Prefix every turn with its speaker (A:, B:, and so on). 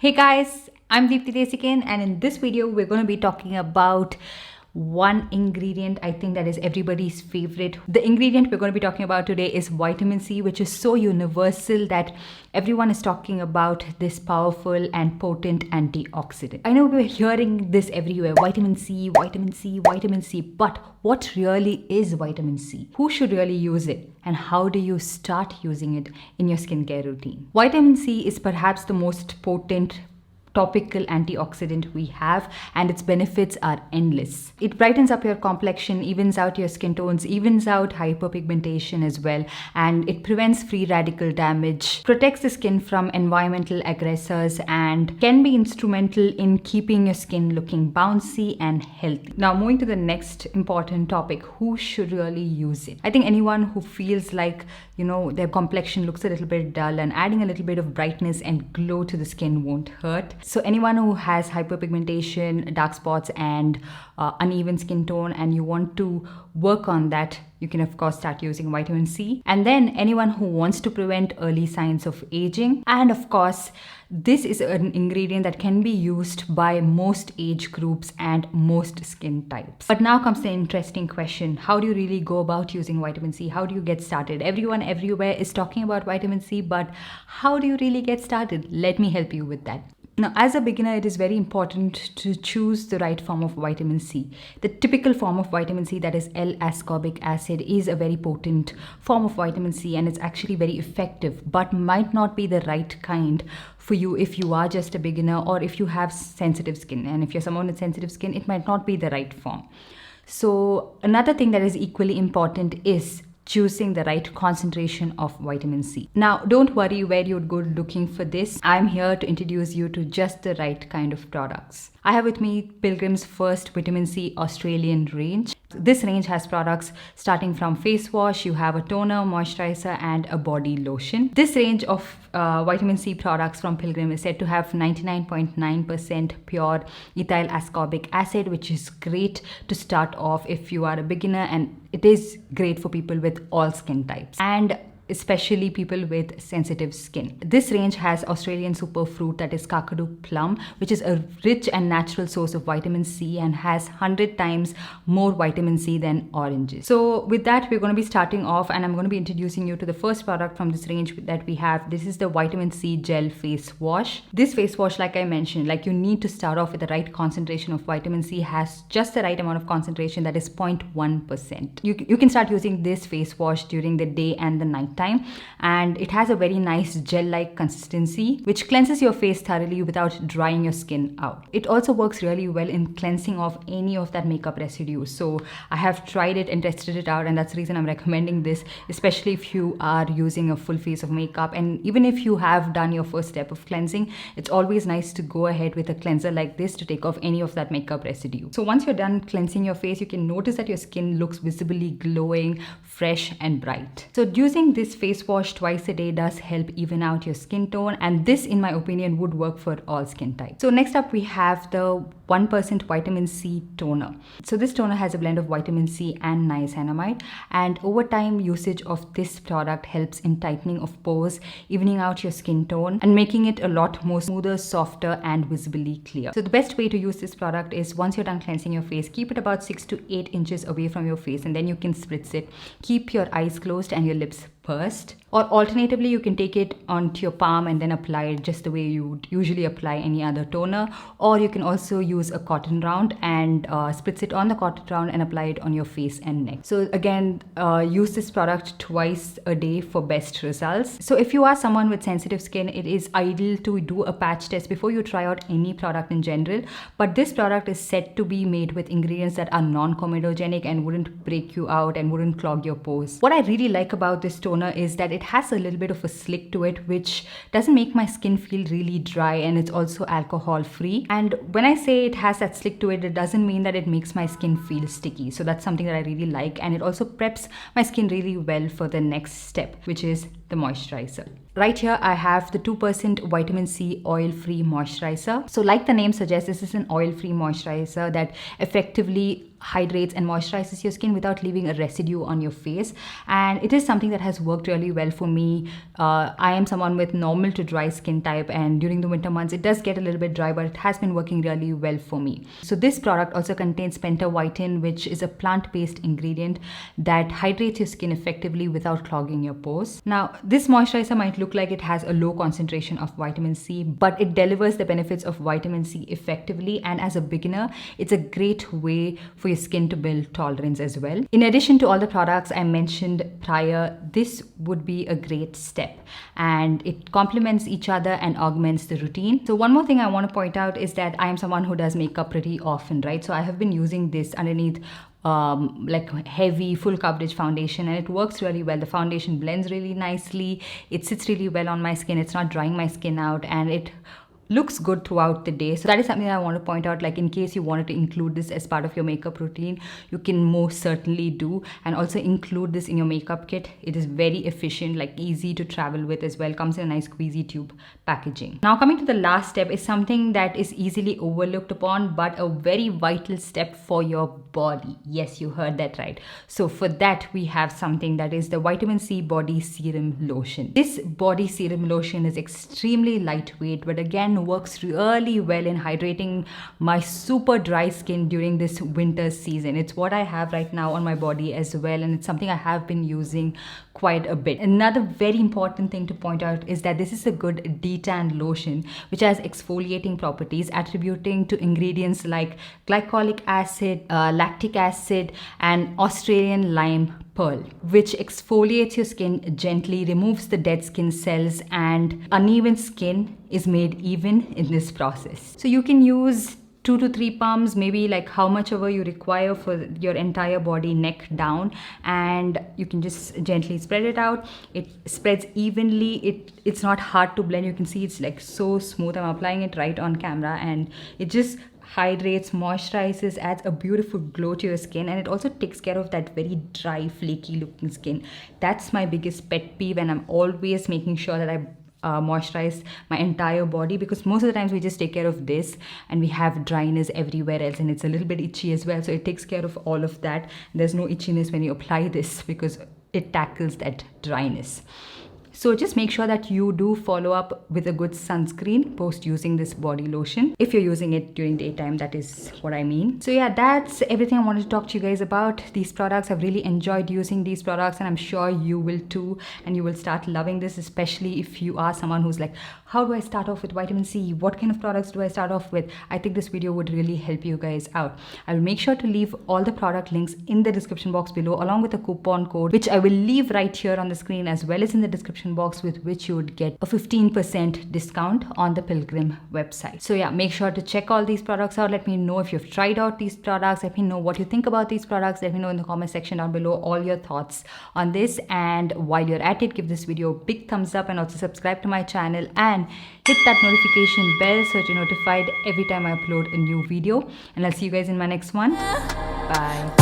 A: Hey guys, I'm Deepthi Desikan, and in this video we're going to be talking about one ingredient I think that is everybody's favorite. The ingredient we're going to be talking about today is vitamin C, which is so universal that everyone is talking about this powerful and potent antioxidant. I know we're hearing this everywhere, vitamin C, vitamin C, vitamin C, but what really is vitamin C? Who should really use it? And how do you start using it in your skincare routine? Vitamin C is perhaps the most potent topical antioxidant we have, and its benefits are endless. It brightens up your complexion, evens out your skin tones, evens out hyperpigmentation as well, and it prevents free radical damage, protects the skin from environmental aggressors, and can be instrumental in keeping your skin looking bouncy and healthy. Now moving to the next important topic, who should really use it? I think anyone who feels like their complexion looks a little bit dull, and adding a little bit of brightness and glow to the skin won't hurt. So anyone who has hyperpigmentation, dark spots, and uneven skin tone, and you want to work on that, you can of course start using vitamin C. And then anyone who wants to prevent early signs of aging, and of course this is an ingredient that can be used by most age groups and most skin types. But now comes the interesting question, how do you really go about using vitamin C? How do you get started? Everyone everywhere is talking about vitamin C, but how do you really get started? Let me help you with that. Now, as a beginner, it is very important to choose the right form of vitamin C. The typical form of vitamin C, that is L-ascorbic acid, is a very potent form of vitamin C, and it's actually very effective, but might not be the right kind for you if you are just a beginner or if you have sensitive skin. And if you're someone with sensitive skin, it might not be the right form. So another thing that is equally important is choosing the right concentration of vitamin C. Now, don't worry where you'd go looking for this. I'm here to introduce you to just the right kind of products. I have with me Pilgrim's first Vitamin C Australian range. This range has products starting from face wash, you have a toner, moisturizer, and a body lotion. This range of vitamin C products from Pilgrim is said to have 99.9% pure ethyl ascorbic acid, which is great to start off if you are a beginner, and it is great for people with all skin types, and especially people with sensitive skin. This range has Australian superfruit, that is Kakadu Plum, which is a rich and natural source of vitamin C and has 100 times more vitamin C than oranges. So with that, we're going to be starting off, and I'm going to be introducing you to the first product from this range that we have. This is the Vitamin C Gel Face Wash. This face wash, like I mentioned, you need to start off with the right concentration of vitamin C, has just the right amount of concentration, that is 0.1%. You can start using this face wash during the day and the night time, and it has a very nice gel-like consistency which cleanses your face thoroughly without drying your skin out. It also works really well in cleansing off any of that makeup residue. So I have tried it and tested it out, and that's the reason I'm recommending this, especially if you are using a full face of makeup. And even if you have done your first step of cleansing, it's always nice to go ahead with a cleanser like this to take off any of that makeup residue. So once you're done cleansing your face, you can notice that your skin looks visibly glowing, fresh, and bright. So using this face wash twice a day does help even out your skin tone, and this, in my opinion, would work for all skin types. So next up we have the 1% vitamin C toner. So this toner has a blend of vitamin C and niacinamide, and over time usage of this product helps in tightening of pores, evening out your skin tone, and making it a lot more smoother, softer, and visibly clear. So the best way to use this product is, once you're done cleansing your face, keep it about 6 to 8 inches away from your face, and then you can spritz it. Keep your eyes closed and your lips pursed. Or alternatively, you can take it onto your palm and then apply it just the way you would usually apply any other toner. Or you can also use a cotton round and spritz it on the cotton round and apply it on your face and neck. So again, use this product twice a day for best results. So if you are someone with sensitive skin, it is ideal to do a patch test before you try out any product in general. But this product is said to be made with ingredients that are non-comedogenic and wouldn't break you out and wouldn't clog your pores. What I really like about this toner is that it has a little bit of a slick to it, which doesn't make my skin feel really dry, and it's also alcohol free. And when I say it has that slick to it, it doesn't mean that it makes my skin feel sticky. So that's something that I really like, and it also preps my skin really well for the next step, which is the moisturizer. Right here, I have the 2% Vitamin C Oil-free Moisturizer. So like the name suggests, this is an oil-free moisturizer that effectively hydrates and moisturizes your skin without leaving a residue on your face, and it is something that has worked really well for me. I am someone with normal to dry skin type, and during the winter months it does get a little bit dry, but it has been working really well for me. So this product also contains Brighten, which is a plant-based ingredient that hydrates your skin effectively without clogging your pores. Now this moisturizer might look like it has a low concentration of vitamin C, but it delivers the benefits of vitamin C effectively, and as a beginner it's a great way for your skin to build tolerance as well. In addition to all the products I mentioned prior, this would be a great step, and it complements each other and augments the routine. So one more thing I want to point out is that I am someone who does makeup pretty often, right? So I have been using this underneath like heavy full coverage foundation, and it works really well. The foundation blends really nicely, it sits really well on my skin, it's not drying my skin out, and it looks good throughout the day. So that is something that I want to point out, like in case you wanted to include this as part of your makeup routine, you can most certainly do, and also include this in your makeup kit. It is very efficient, like easy to travel with as well, comes in a nice squeezy tube packaging. Now coming to the last step is something that is easily overlooked upon, but a very vital step for your body. Yes, you heard that right. So for that we have something that is the Vitamin C Body Serum Lotion. This body serum lotion is extremely lightweight, but again works really well in hydrating my super dry skin during this winter season. It's what I have right now on my body as well, and it's something I have been using quite a bit. Another very important thing to point out is that this is a good detan lotion which has exfoliating properties, attributing to ingredients like glycolic acid, lactic acid, and Australian lime pearl, which exfoliates your skin gently, removes the dead skin cells, and uneven skin is made even in this process. So you can use 2 to 3 pumps, maybe like how much ever you require for your entire body, neck down, and you can just gently spread it out. It spreads evenly, it's not hard to blend. You can see it's like so smooth. I'm applying it right on camera, and it just hydrates, moisturizes, adds a beautiful glow to your skin, and it also takes care of that very dry, flaky looking skin. That's my biggest pet peeve, and I'm always making sure that I moisturize my entire body, because most of the times we just take care of this and we have dryness everywhere else, and it's a little bit itchy as well. So it takes care of all of that. There's no itchiness when you apply this because it tackles that dryness. So just make sure that you do follow up with a good sunscreen post using this body lotion. If you're using it during daytime, that is what I mean. So yeah, that's everything I wanted to talk to you guys about these products. I've really enjoyed using these products, and I'm sure you will too, and you will start loving this, especially if you are someone who's like, how do I start off with vitamin C? What kind of products do I start off with? I think this video would really help you guys out. I'll make sure to leave all the product links in the description box below, along with a coupon code, which I will leave right here on the screen, as well as in the description box, with which you would get a 15% discount on the Pilgrim website. So yeah, make sure to check all these products out. Let me know if you've tried out these products. Let me know what you think about these products. Let me know in the comment section down below all your thoughts on this. And while you're at it, give this video a big thumbs up, and also subscribe to my channel and hit that notification bell so that you're notified every time I upload a new video. And I'll see you guys in my next one. Bye.